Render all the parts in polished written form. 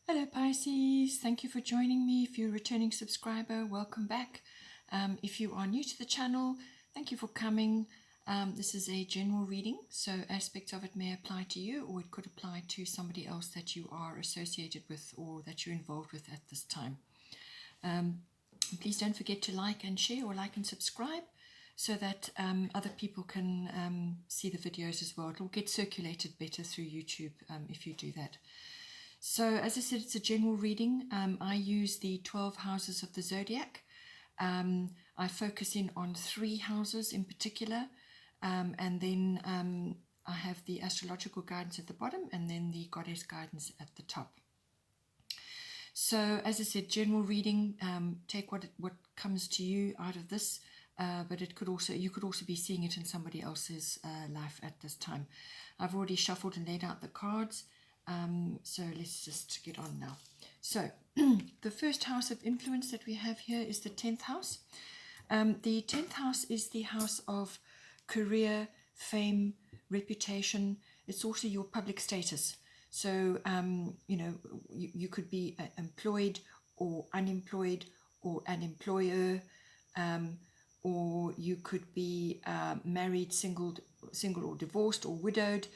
Hello Pisces, thank you for joining me. If you're a returning subscriber, welcome back. If you are new to the channel, thank you for coming. This is a general reading, so aspects of it may apply to you, or it could apply to somebody else that you are associated with or that you're involved with at this time. Please don't forget to like and share, or like and subscribe, so that other people can see the videos as well. It will get circulated better through YouTube if you do that. So as I said, it's a general reading. I use the 12 houses of the zodiac. I focus in on 3 houses in particular, and then I have the astrological guidance at the bottom and then the goddess guidance at the top. So as I said, general reading, take what comes to you out of this, but you could also be seeing it in somebody else's life at this time. I've already shuffled and laid out the cards. So let's just get on now. So the first house of influence that we have here is the 10th house. The 10th house is the house of career, fame, reputation. It's also your public status. So, you could be employed or unemployed or an employer, or you could be married, single or divorced or widowed.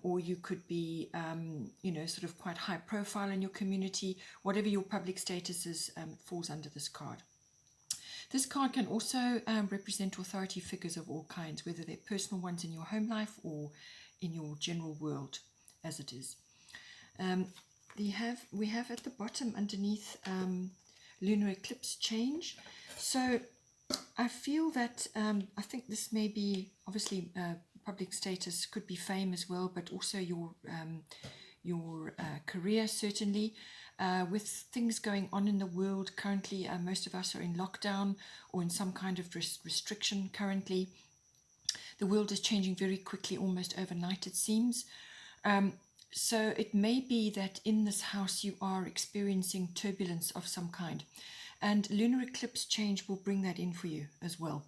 Or you could be, sort of quite high profile in your community. Whatever your public status is, falls under this card. This card can also represent authority figures of all kinds, whether they're personal ones in your home life or in your general world, as it is. We have at the bottom underneath lunar eclipse change. So I feel that I think this may be obviously public status, could be fame as well, but also your career, certainly. With things going on in the world currently, most of us are in lockdown or in some kind of restriction currently. The world is changing very quickly, almost overnight it seems. So it may be that in this house you are experiencing turbulence of some kind. And lunar eclipse change will bring that in for you as well.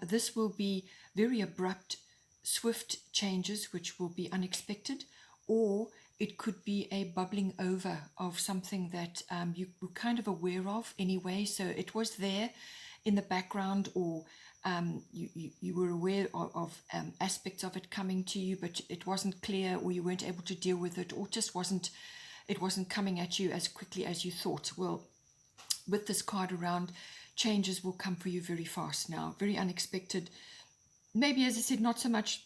This will be very abrupt, swift changes which will be unexpected, or it could be a bubbling over of something that you were kind of aware of anyway. So it was there in the background, or you were aware of aspects of it coming to you, but it wasn't clear, or you weren't able to deal with it, or just it wasn't coming at you as quickly as you thought. Well, with this card around, changes will come for you very fast now, very unexpected. Maybe, as I said, not so much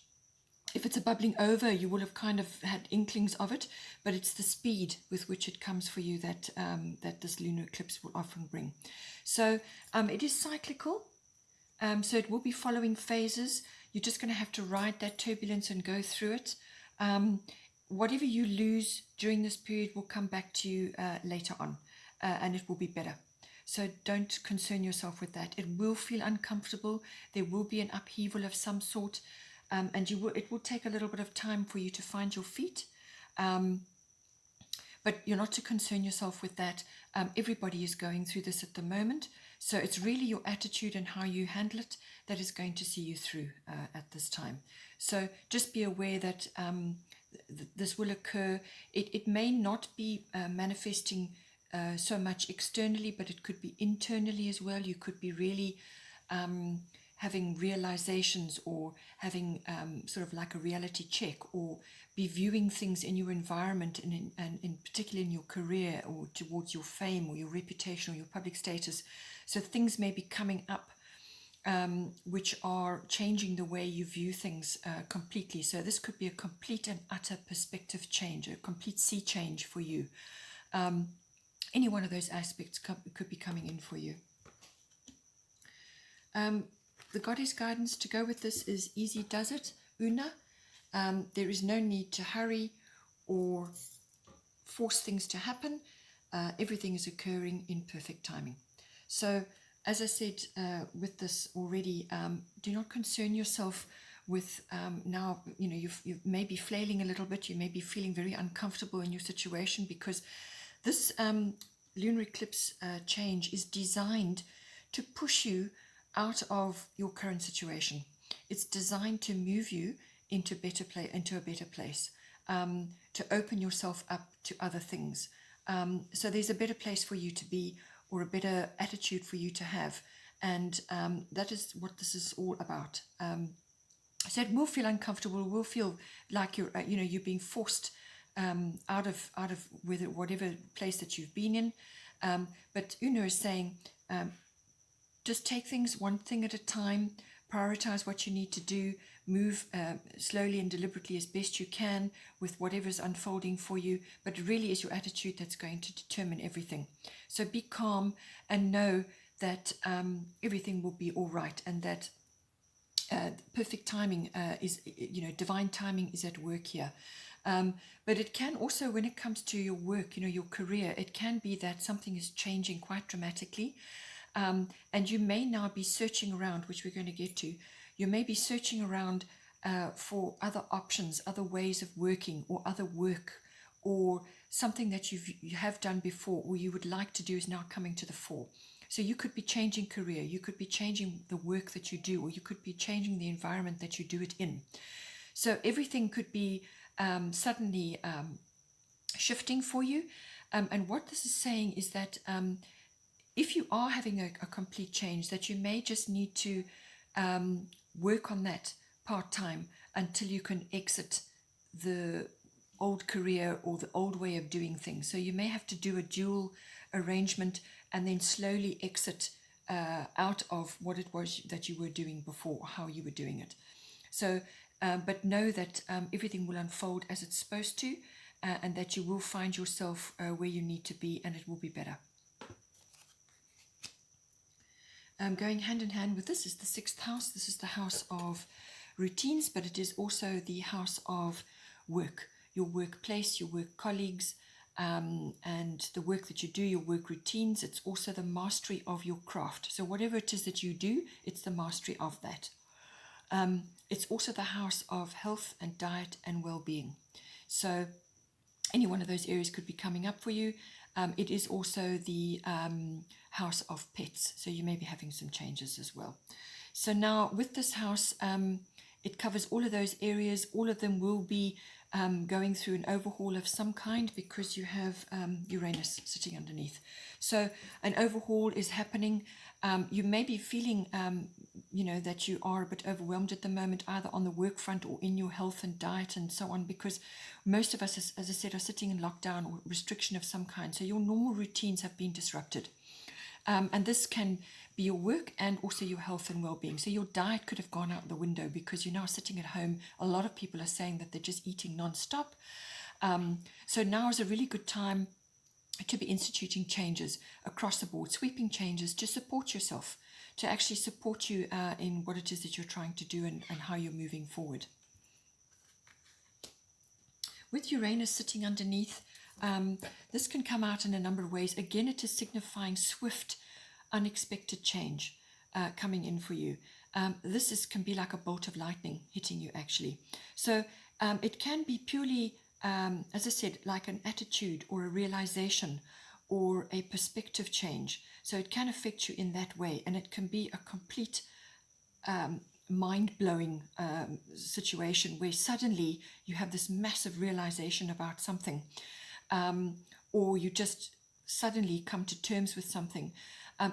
if it's a bubbling over, you will have kind of had inklings of it, but it's the speed with which it comes for you that that this lunar eclipse will often bring. So it is cyclical, so it will be following phases. You're just going to have to ride that turbulence and go through it. Whatever you lose during this period will come back to you later on, and it will be better. So don't concern yourself with that. It will feel uncomfortable. There will be an upheaval of some sort, and it will take a little bit of time for you to find your feet. But you're not to concern yourself with that. Everybody is going through this at the moment. So it's really your attitude and how you handle it that is going to see you through at this time. So just be aware that this will occur. It may not be manifesting so much externally, but it could be internally as well. You could be really having realizations, or having sort of like a reality check, or be viewing things in your environment and in particular in your career, or towards your fame or your reputation or your public status. So things may be coming up which are changing the way you view things completely. So this could be a complete and utter perspective change, a complete sea change for you. Any one of those aspects could be coming in for you. The goddess guidance to go with this is easy does it, Una. There is no need to hurry or force things to happen. Everything is occurring in perfect timing. So, as I said with this already, do not concern yourself with now, you may be flailing a little bit, you may be feeling very uncomfortable in your situation, because this lunar eclipse change is designed to push you out of your current situation. It's designed to move you into a better place, to open yourself up to other things. So there's a better place for you to be, or a better attitude for you to have. And that is what this is all about. So it will feel uncomfortable, will feel like you're, you're being forced out of whatever place that you've been in. But Uno is saying, just take things one thing at a time, prioritize what you need to do, move slowly and deliberately as best you can with whatever's unfolding for you. But it really is your attitude that's going to determine everything. So be calm and know that everything will be all right, and that perfect timing is, divine timing is at work here. But it can also, when it comes to your work, your career, it can be that something is changing quite dramatically. And you may now be searching around, which we're going to get to. You may be searching around for other options, other ways of working, or other work, or something that you have done before, or you would like to do is now coming to the fore. So you could be changing career, you could be changing the work that you do, or you could be changing the environment that you do it in. So everything could be suddenly shifting for you. And what this is saying is that if you are having a complete change, that you may just need to work on that part-time until you can exit the old career or the old way of doing things. So you may have to do a dual arrangement and then slowly exit out of what it was that you were doing before, how you were doing it. So, but know that everything will unfold as it's supposed to, and that you will find yourself where you need to be, and it will be better. Going hand in hand with this is the 6th house. This is the house of routines, but it is also the house of work, your workplace, your work colleagues, and the work that you do, your work routines. It's also the mastery of your craft. So whatever it is that you do, it's the mastery of that. It's also the house of health and diet and well-being. So any one of those areas could be coming up for you. It is also the house of pets, so you may be having some changes as well. So now with this house, it covers all of those areas. All of them will be going through an overhaul of some kind, because you have Uranus sitting underneath. So an overhaul is happening. You may be feeling that you are a bit overwhelmed at the moment, either on the work front or in your health and diet and so on, because most of us, as I said, are sitting in lockdown or restriction of some kind. So your normal routines have been disrupted. And this can be your work and also your health and well-being. So your diet could have gone out the window because you're now sitting at home. A lot of people are saying that they're just eating non-stop. So now is a really good time to be instituting changes across the board, sweeping changes to support yourself, to actually support you in what it is that you're trying to do and how you're moving forward. With Uranus sitting underneath, this can come out in a number of ways. Again, it is signifying swift, unexpected change coming in for you. This can be like a bolt of lightning hitting you, actually. So it can be purely, as I said, like an attitude or a realization or a perspective change. So it can affect you in that way, and it can be a complete mind-blowing situation where suddenly you have this massive realization about something, or you just suddenly come to terms with something.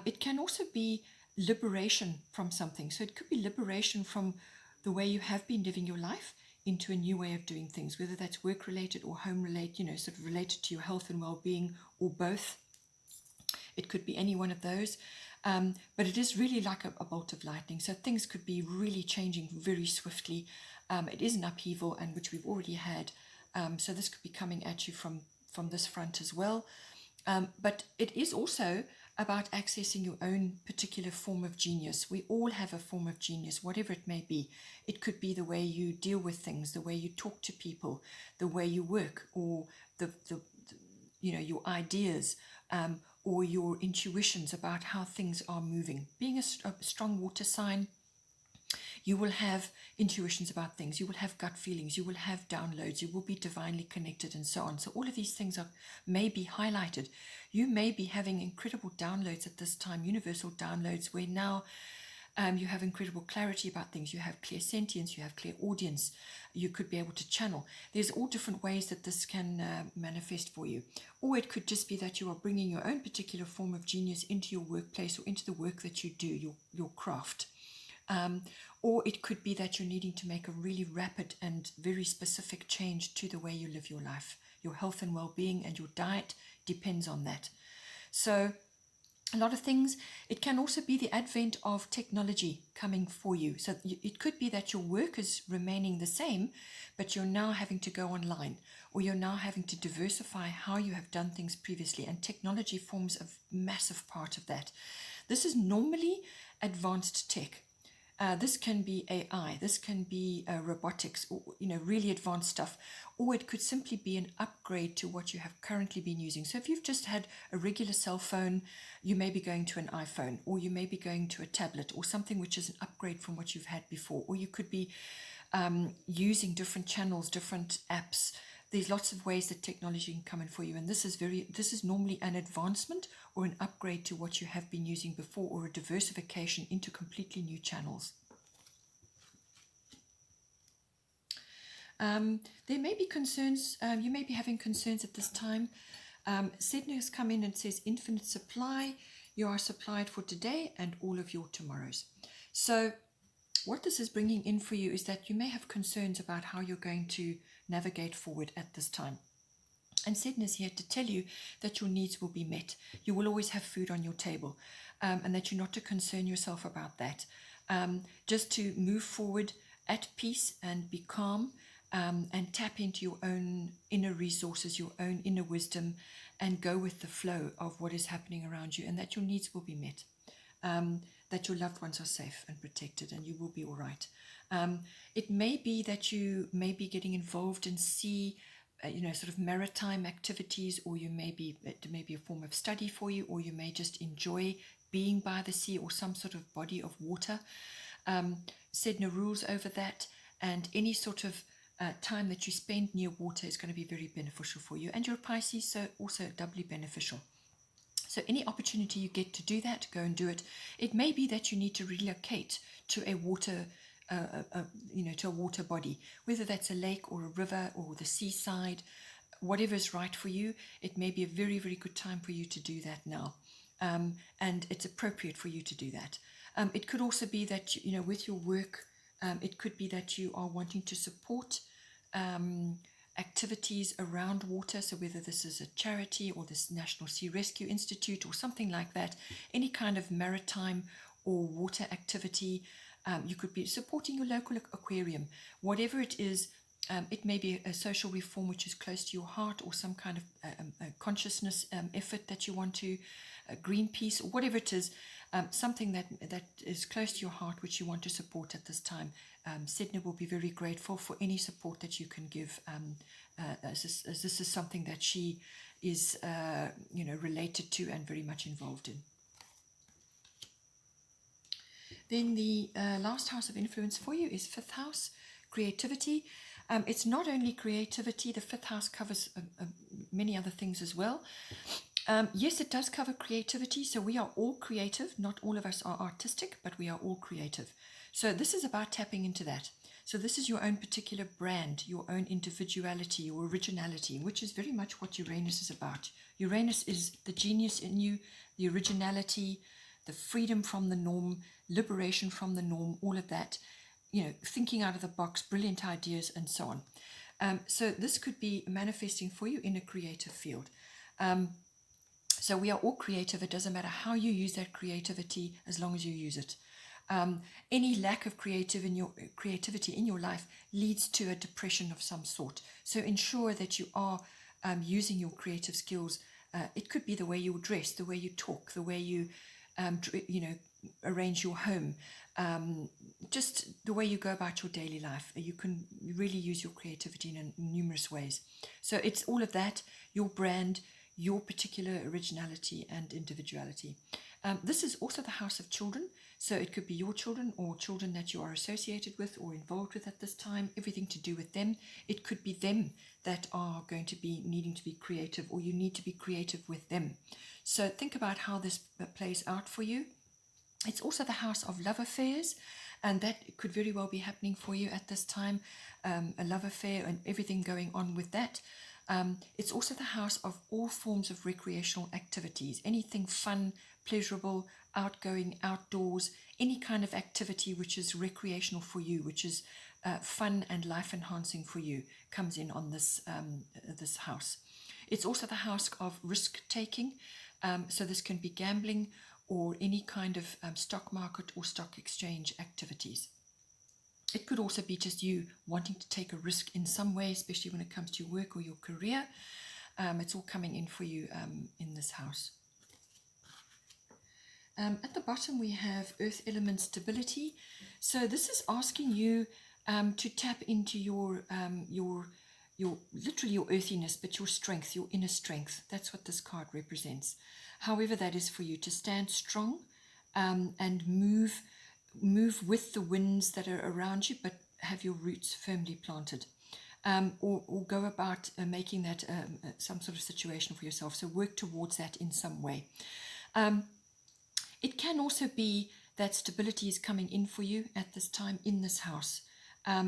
It can also be liberation from something. So it could be liberation from the way you have been living your life into a new way of doing things, whether that's work-related or home-related, sort of related to your health and well-being, or both. It could be any one of those. But it is really like a bolt of lightning. So things could be really changing very swiftly. It is an upheaval, and which we've already had. So this could be coming at you from this front as well. But it is also about accessing your own particular form of genius. We all have a form of genius, whatever it may be. It could be the way you deal with things, the way you talk to people, the way you work, or the your ideas, or your intuitions about how things are moving. Being a strong water sign, you will have intuitions about things, you will have gut feelings, you will have downloads, you will be divinely connected, and so on. So all of these things may be highlighted. You may be having incredible downloads at this time, universal downloads, where now You have incredible clarity about things. You have clear sentience. You have clear audience. You could be able to channel. There's all different ways that this can manifest for you. Or it could just be that you are bringing your own particular form of genius into your workplace or into the work that you do, your craft. Or it could be that you're needing to make a really rapid and very specific change to the way you live your life. Your health and well-being and your diet depends on that. So a lot of things. It can also be the advent of technology coming for you. So it could be that your work is remaining the same, but you're now having to go online, or you're now having to diversify how you have done things previously, and technology forms a massive part of that. This is normally advanced tech. This can be AI, this can be robotics, or really advanced stuff, or it could simply be an upgrade to what you have currently been using. So if you've just had a regular cell phone, you may be going to an iPhone, or you may be going to a tablet, or something which is an upgrade from what you've had before, or you could be using different channels, different apps. There's lots of ways that technology can come in for you, and this is normally an advancement or an upgrade to what you have been using before, or a diversification into completely new channels. There may be concerns, you may be having concerns at this time. Sedna has come in and says infinite supply, you are supplied for today and all of your tomorrows. So what this is bringing in for you is that you may have concerns about how you're going to navigate forward at this time. And Sedna is here to tell you that your needs will be met. You will always have food on your table, and that you're not to concern yourself about that. Just to move forward at peace and be calm, and tap into your own inner resources, your own inner wisdom, and go with the flow of what is happening around you, and that your needs will be met. That your loved ones are safe and protected, and you will be all right. It may be that you may be getting involved in sea, sort of maritime activities, or it may be a form of study for you, or you may just enjoy being by the sea or some sort of body of water. Sedna rules over that, and any sort of time that you spend near water is going to be very beneficial for you. And you're a Pisces, so also doubly beneficial. So any opportunity you get to do that, go and do it. It may be that you need to relocate to a water, to a water body, whether that's a lake or a river or the seaside, whatever is right for you. It may be a very, very good time for you to do that now, and it's appropriate for you to do that. It could also be that with your work, it could be that you are wanting to support activities around water, so whether this is a charity or this National Sea Rescue Institute or something like that, any kind of maritime or water activity. You could be supporting your local aquarium, whatever it is. It may be a social reform which is close to your heart, or some kind of consciousness effort that you want to, Greenpeace, or whatever it is, something that is close to your heart which you want to support at this time. Sedna will be very grateful for any support that you can give, as this is something that she is related to and very much involved in. Then the last house of influence for you is 5th house, creativity. It's not only creativity, the 5th house covers many other things as well. Yes, it does cover creativity, so we are all creative. Not all of us are artistic, but we are all creative. So this is about tapping into that. So this is your own particular brand, your own individuality, your originality, which is very much what Uranus is about. Uranus is the genius in you, the originality, the freedom from the norm, liberation from the norm, all of that, thinking out of the box, brilliant ideas, and so on. So this could be manifesting for you in a creative field. So we are all creative. It doesn't matter how you use that creativity, as long as you use it. Any lack of creativity in your life leads to a depression of some sort. So ensure that you are using your creative skills. It could be the way you dress, the way you talk, the way you arrange your home, just the way you go about your daily life. You can really use your creativity in numerous ways. So it's all of that, your brand, your particular originality and individuality. This is also the house of children, so it could be your children or children that you are associated with or involved with at this time, everything to do with them. It could be them that are going to be needing to be creative, or you need to be creative with them. So think about how this plays out for you. It's also the house of love affairs, and that could very well be happening for you at this time, a love affair and everything going on with that. It's also the house of all forms of recreational activities, anything fun, pleasurable, outgoing, outdoors, any kind of activity which is recreational for you, which is fun and life enhancing for you, comes in on this house. It's also the house of risk taking, so this can be gambling or any kind of stock market or stock exchange activities. It could also be just you wanting to take a risk in some way, especially when it comes to your work or your career. It's all coming in for you in this house. At the bottom we have earth element stability. So this is asking you to tap into your literally your earthiness, but your strength, your inner strength. That's what this card represents. However that is for you, to stand strong and move with the winds that are around you, but have your roots firmly planted. Or go about making that some sort of situation for yourself. So work towards that in some way. It can also be that stability is coming in for you at this time in this house.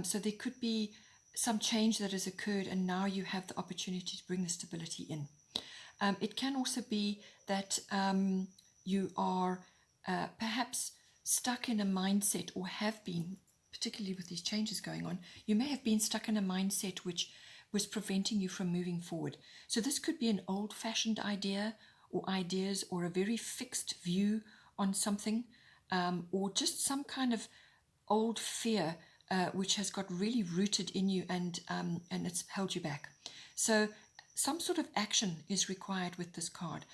So there could be some change that has occurred, and now you have the opportunity to bring the stability in. It can also be that you are perhaps stuck in a mindset, or have been, particularly with these changes going on, you may have been stuck in a mindset which was preventing you from moving forward. So this could be an old-fashioned idea or ideas, or a very fixed view on something, or just some kind of old fear which has got really rooted in you, and it's held you back. So some sort of action is required with this card,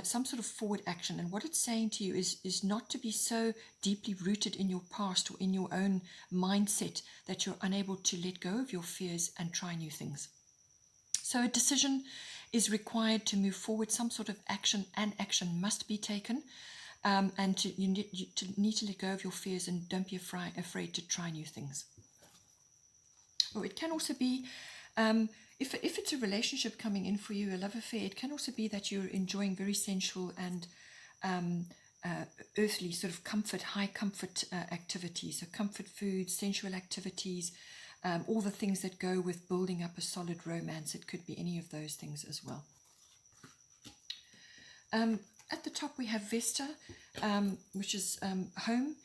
some sort of forward action. And what it's saying to you is not to be so deeply rooted in your past or in your own mindset that you're unable to let go of your fears and try new things. So a decision is required to move forward, some sort of action, and action must be taken. And you need to let go of your fears, and don't be afraid to try new things. Or it can also be, if it's a relationship coming in for you, a love affair, it can also be that you're enjoying very sensual and earthly sort of comfort, high comfort activities. So comfort foods, sensual activities, all the things that go with building up a solid romance. It could be any of those things as well. At the top we have Vesta, which is home.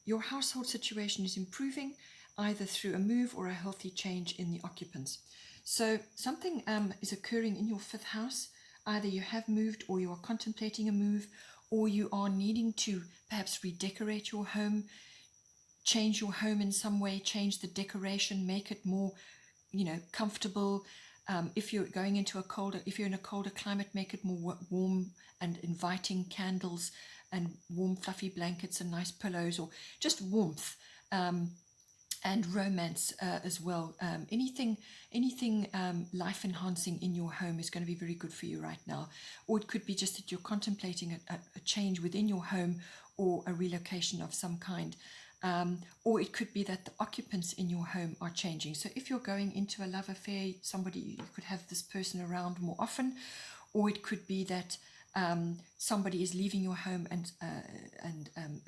Your household situation is improving, either through a move or a healthy change in the occupants. So something is occurring in your fifth house. Either you have moved, or you are contemplating a move, or you are needing to perhaps redecorate your home, change your home in some way, change the decoration, make it more, comfortable. If you're going into if you're in a colder climate, make it more warm and inviting, candles and warm fluffy blankets and nice pillows, or just warmth. And romance as well. Anything life enhancing in your home is going to be very good for you right now. Or it could be just that you're contemplating a change within your home, or a relocation of some kind. Or it could be that the occupants in your home are changing. So if you're going into a love affair, you could have this person around more often. Or it could be that somebody is leaving your home, and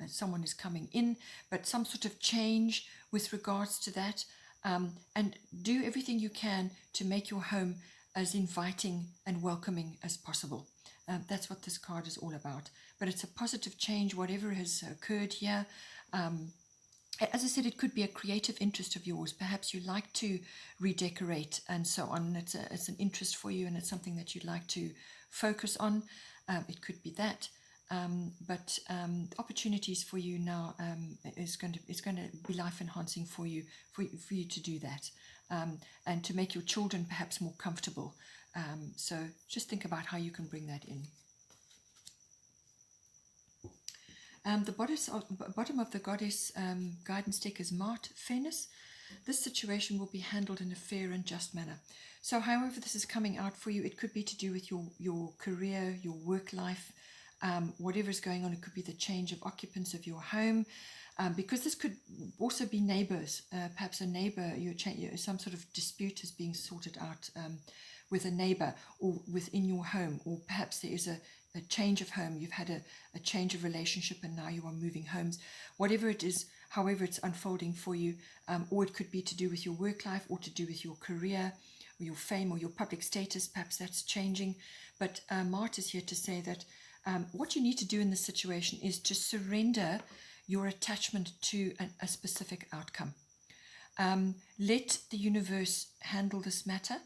someone is coming in, but some sort of change with regards to that. And do everything you can to make your home as inviting and welcoming as possible. That's what this card is all about. But it's a positive change, whatever has occurred here. As I said, it could be a creative interest of yours. Perhaps you like to redecorate and so on. It's an interest for you, and it's something that you'd like to focus on. It could be that. But opportunities for you now it's going to be life enhancing for you to do that, and to make your children perhaps more comfortable. So just think about how you can bring that in. The bottom of the goddess guidance deck is Mart, fairness. This situation will be handled in a fair and just manner. So however this is coming out for you, it could be to do with your career, your work life, whatever is going on. It could be the change of occupants of your home, because this could also be neighbors. Perhaps a neighbor, some sort of dispute is being sorted out with a neighbor or within your home, or perhaps there is a change of home. You've had a change of relationship and now you are moving homes. Whatever it is, however it's unfolding for you, or it could be to do with your work life or to do with your career or your fame or your public status. Perhaps that's changing. But Mart is here to say that what you need to do in this situation is to surrender your attachment to a specific outcome. Let the universe handle this matter,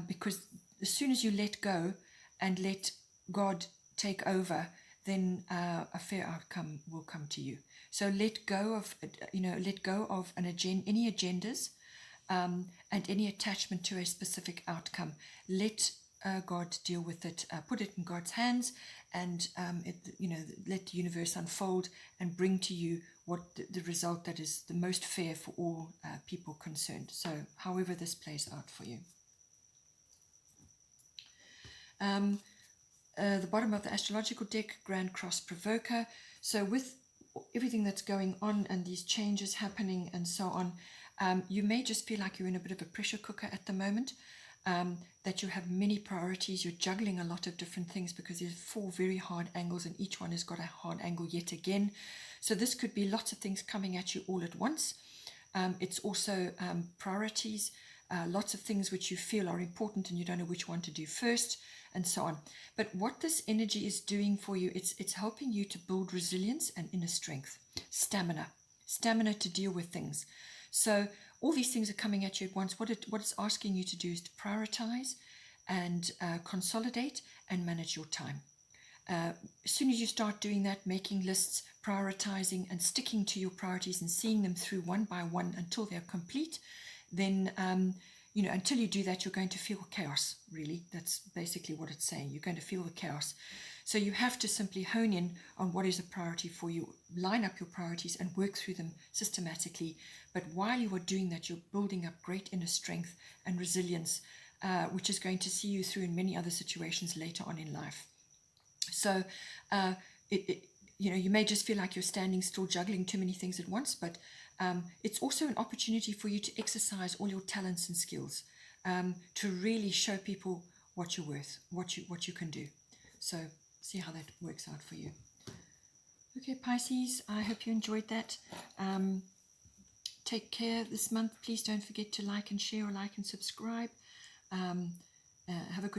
because as soon as you let go and let God take over, then a fair outcome will come to you. So let go of, any agendas and any attachment to a specific outcome. Let God deal with it. Put it in God's hands, and let the universe unfold and bring to you what the result that is the most fair for all people concerned. So, however this plays out for you. The bottom of the astrological deck, Grand Cross Provoker. So with everything that's going on and these changes happening and so on, you may just feel like you're in a bit of a pressure cooker at the moment, that you have many priorities. You're juggling a lot of different things because there's 4 very hard angles and each one has got a hard angle yet again. So this could be lots of things coming at you all at once. It's also priorities, lots of things which you feel are important and you don't know which one to do first, and so on. But what this energy is doing for you, it's helping you to build resilience and inner strength, stamina to deal with things. So all these things are coming at you at once. What it's asking you to do is to prioritize and consolidate and manage your time. As soon as you start doing that, making lists, prioritizing and sticking to your priorities and seeing them through one by one until they're complete, then until you do that, you're going to feel chaos, really. That's basically what it's saying. You're going to feel the chaos. So you have to simply hone in on what is a priority for you, line up your priorities and work through them systematically. But while you are doing that, you're building up great inner strength and resilience, which is going to see you through in many other situations later on in life. So you may just feel like you're standing still, juggling too many things at once, but it's also an opportunity for you to exercise all your talents and skills, to really show people what you're worth, what you can do. So see how that works out for you. Okay, Pisces, I hope you enjoyed that. Take care this month. Please don't forget to like and share, or like and subscribe. Have a good